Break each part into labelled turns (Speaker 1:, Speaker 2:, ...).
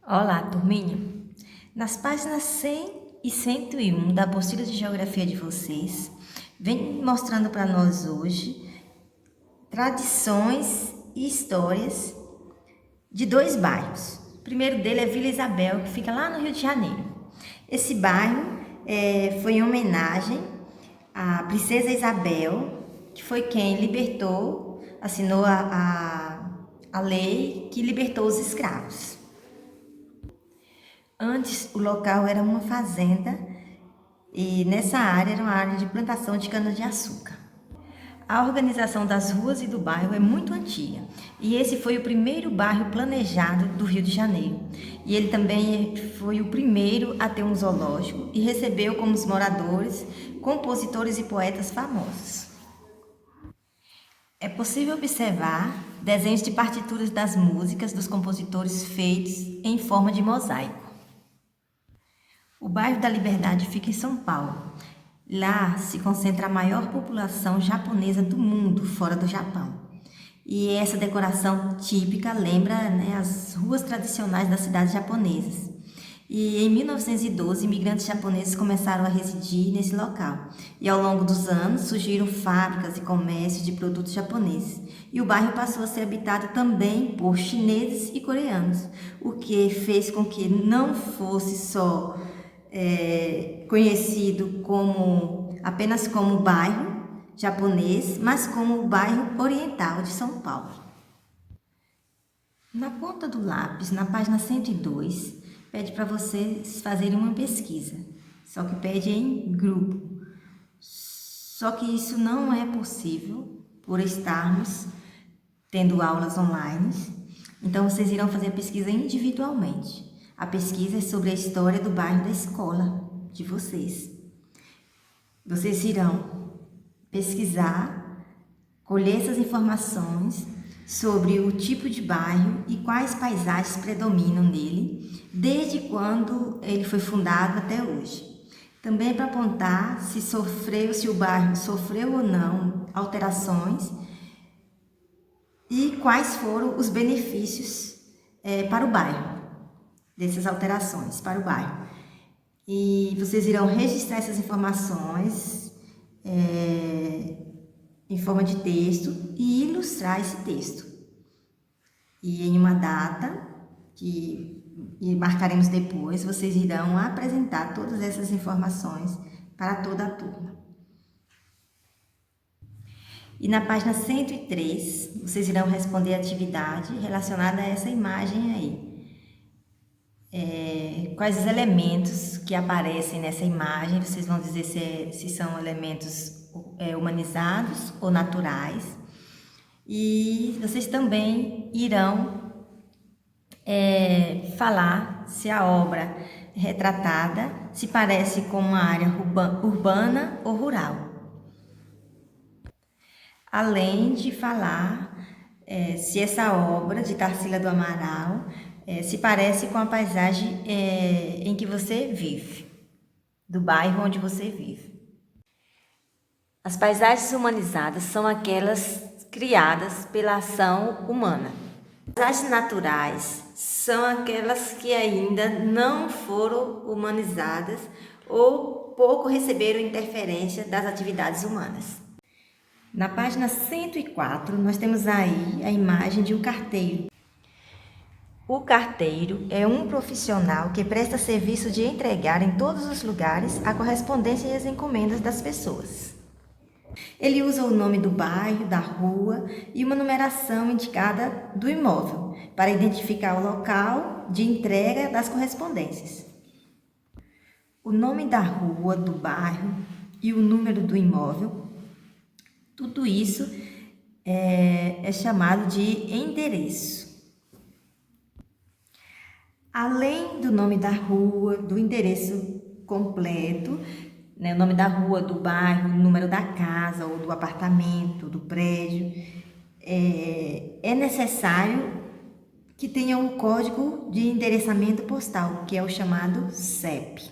Speaker 1: Olá, turminha! Nas páginas 100 e 101 da apostila de geografia de vocês, vem mostrando para nós hoje tradições e histórias de dois bairros. O primeiro dele é Vila Isabel, que fica lá no Rio de Janeiro. Esse bairro foi em homenagem à Princesa Isabel, que foi quem assinou a lei que libertou os escravos. Antes, o local era uma fazenda e nessa área era uma área de plantação de cana-de-açúcar. A organização das ruas e do bairro é muito antiga e esse foi o primeiro bairro planejado do Rio de Janeiro. E ele também foi o primeiro a ter um zoológico e recebeu como os moradores compositores e poetas famosos. É possível observar desenhos de partituras das músicas dos compositores feitos em forma de mosaico. O bairro da Liberdade fica em São Paulo. Lá se concentra a maior população japonesa do mundo, fora do Japão. E essa decoração típica lembra, as ruas tradicionais das cidades japonesas. E em 1912, imigrantes japoneses começaram a residir nesse local. E ao longo dos anos surgiram fábricas e comércios de produtos japoneses. E o bairro passou a ser habitado também por chineses e coreanos, o que fez com que não fosse só conhecido apenas como bairro japonês, mas como o bairro oriental de São Paulo. Na ponta do lápis, na página 102, pede para vocês fazerem uma pesquisa, só que pede em grupo. Só que isso não é possível por estarmos tendo aulas online, então vocês irão fazer a pesquisa individualmente. A pesquisa é sobre a história do bairro da escola de vocês. Vocês irão pesquisar, colher essas informações sobre o tipo de bairro e quais paisagens predominam nele, desde quando ele foi fundado até hoje. Também é para apontar se o bairro sofreu ou não alterações e quais foram os benefícios para o bairro, dessas alterações para o bairro. E vocês irão registrar essas informações em forma de texto e ilustrar esse texto. E em uma data que marcaremos depois, vocês irão apresentar todas essas informações para toda a turma. E na página 103, vocês irão responder a atividade relacionada a essa imagem aí. Quais os elementos que aparecem nessa imagem, vocês vão dizer se são elementos humanizados ou naturais. E vocês também irão falar se a obra retratada se parece com uma área urbana ou rural. Além de falar se essa obra de Tarsila do Amaral se parece com a paisagem em que você vive, do bairro onde você vive. As paisagens humanizadas são aquelas criadas pela ação humana. As paisagens naturais são aquelas que ainda não foram humanizadas ou pouco receberam interferência das atividades humanas. Na página 104, nós temos aí a imagem de um carteiro. O carteiro é um profissional que presta serviço de entregar em todos os lugares a correspondência e as encomendas das pessoas. Ele usa o nome do bairro, da rua e uma numeração indicada do imóvel para identificar o local de entrega das correspondências. O nome da rua, do bairro e o número do imóvel, tudo isso é chamado de endereço. Além do nome da rua, do endereço completo, o nome da rua, do bairro, o número da casa ou do apartamento, do prédio, é necessário que tenha um código de endereçamento postal, que é o chamado CEP.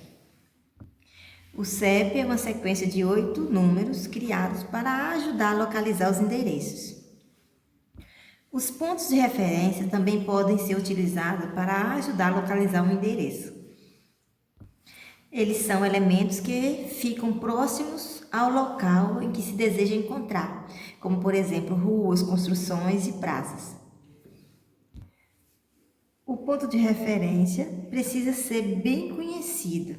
Speaker 1: O CEP é uma sequência de 8 números criados para ajudar a localizar os endereços. Os pontos de referência também podem ser utilizados para ajudar a localizar um endereço. Eles são elementos que ficam próximos ao local em que se deseja encontrar, como por exemplo ruas, construções e praças. O ponto de referência precisa ser bem conhecido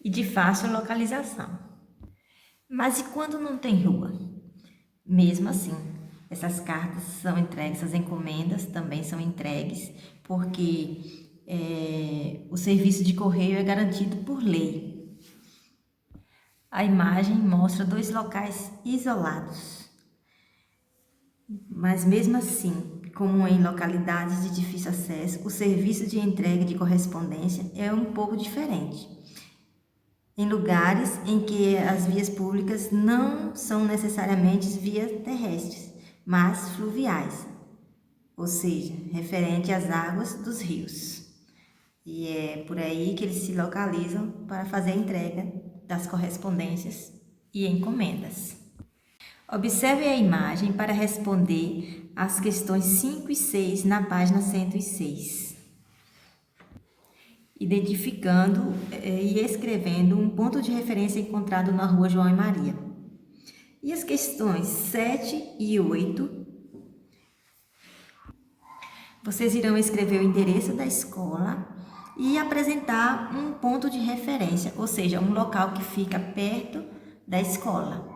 Speaker 1: e de fácil localização. Mas e quando não tem rua? Mesmo assim, essas cartas são entregues, essas encomendas também são entregues, porque o serviço de correio é garantido por lei. A imagem mostra 2 locais isolados, mas mesmo assim, como em localidades de difícil acesso, o serviço de entrega de correspondência é um pouco diferente. Em lugares em que as vias públicas não são necessariamente vias terrestres, mas fluviais, ou seja, referente às águas dos rios. E é por aí que eles se localizam para fazer a entrega das correspondências e encomendas. Observe a imagem para responder às questões 5 e 6 na página 106. Identificando e escrevendo um ponto de referência encontrado na rua João e Maria. E as questões 7 e 8, vocês irão escrever o endereço da escola e apresentar um ponto de referência, ou seja, um local que fica perto da escola.